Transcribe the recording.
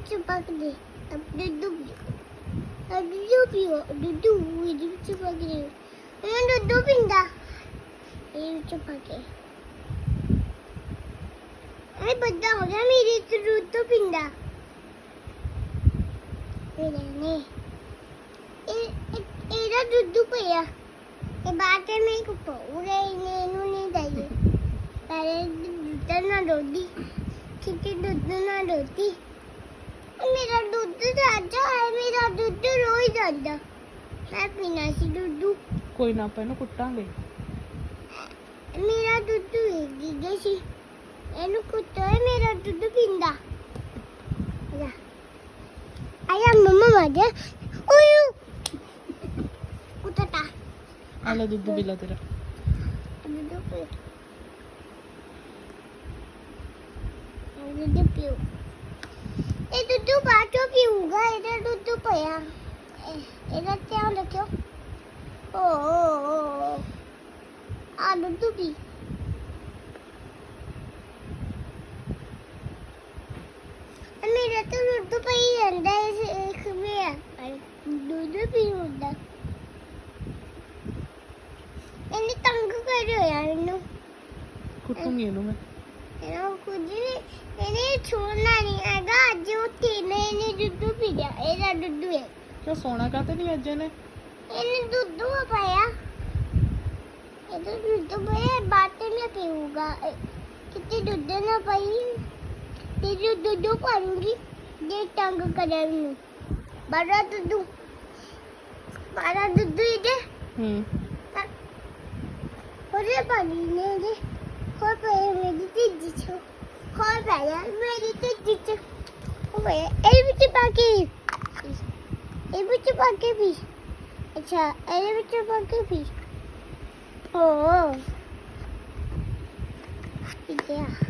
ਵਿੱਚ ਪਾ ਕੇ ਦੇ ਦੁੱਧ ਪੀਓ ਦੁੱਧ ਇਹਦੇ ਵਿੱਚ ਪਾ ਕੇ ਦੇ ਮੈਂ ਦੁੱਧ ਪੀਂਦਾ ਇਹ ਵਿੱਚ ਪਾ ਕੇ ਇਹ ਬੱਦਾ ਹੋ ਗਿਆ ਮੇਰੇ ਤੇ ਦੁੱਧ ਪੀਂਦਾ ਨੇ ਇਹਦਾ ਦੁੱਧ ਪਿਆ ਇਹ ਬਾਤ ਮੈਂ ਕੋ ਪੂਰੇ ਇਹਨੂੰ ਨਹੀਂ ਦਈ ਪਰ ਦੁੱਧ ਨਾ ਦੋਦੀ ਕਿਤੇ ਦੁੱਧ ਨਾ ਦੋਦੀ ਮੇਰਾ ਦੁੱਧ ਤਾਜ਼ਾ ਹੈ ਮੇਰਾ ਦੁੱਧ ਰੋਜ਼ ਜਾਂਦਾ ਮੈਂ ਪੀਣਾ ਸੀ ਦੁੱਧ ਕੋਈ ਨਾ ਆਪਾਂ ਇਹਨੂੰ ਕੁੱਟਾਂਗੇ ਮੇਰਾ ਦੁੱਧ ਵੇਗੀ ਸੀ ਇਹਨੂੰ ਕੁੱਟੋ ਮੇਰਾ ਦੁੱਧ ਪੀਂਦਾ ਆਇਆ ਮਮਾ ਮਾਜੇ ਓਯੂ ਕੁੱਟਤਾ ਆ ਲੈ ਦੁੱਧ ਪੀ ਲੈ ਤੇਰਾ ਦੁੱਧ ਪੀ ਦੁੱਧ ਪੀਓ ਇਹ ਦੁੱਧ ਬਾਅਦ ਚੋਂ ਪੀਊਗਾ ਇਹਦਾ ਦੁੱਧ ਪਿਆ ਇਹਦਾ ਧਿਆਨ ਰੱਖਿਓ ਓ ਆ ਦੁੱਧ ਪੀ ਮੇਰਾ ਤਾਂ ਦੁੱਧ ਪਈ ਜਾਂਦਾ ਇਸ ਵਿੱਚ ਦੁੱਧ ਪੀ ਹੁੰਦਾ ਇਹਨੇ ਤੰਗ ਕਰਿਆ ਹੋਇਆ ਇਹਨੂੰ ਕੁੱਟੂੰਗੀ ਇਹਨੂੰ ਮੈਂ ਇਹਨਾਂ ਕੁਝ ਨਹੀਂ ਇਹਨੇ ਛੋੜਨਾ ਨਹੀਂ ਹੈਗਾ ਅੱਜ ਉਹ ਤੀਨੇ ਨੇ ਦੁੱਧ ਪੀ ਗਿਆ ਇਹਦਾ ਦੁੱਧ ਹੈ ਕਿਉਂ ਸੋਣਾ ਕਾਤੇ ਨਹੀਂ ਅੱਜ ਇਹਨੇ ਇਹਨੇ ਦੁੱਧ ਪਾਇਆ ਇਹਦਾ ਦੁੱਧ ਪਾਇਆ ਬਾਤੇ ਮੈਂ ਪੀਊਗਾ ਕਿਤੇ ਦੁੱਧ ਨਾ ਪਈ ਤੇ ਜੋ ਦੁੱਧ ਪਾਉਂਗੀ ਜੇ ਤੰਗ ਕਰਿਆ ਮੈਨੂੰ ਬੜਾ ਦੁੱਧ ਇਹਦੇ ਉਹਦੇ ਪਾਣੀ ਨੇ ਦੇ ਹੋਰ ਪਏ ਮੇਰੀ ਤੀਜੀ ਛੋ ਹੋਰ ਪਾਇਆ ਮੇਰੀ ਤੀਜੀ ਚ ਹੋਏ ਇਹ ਵਿੱਚ ਪਾ ਕੇ ਵੀ ਅੱਛਾ ਇਹਦੇ ਵਿੱਚ ਪਾ ਕੇ ਵੀ ਓ ਇਹ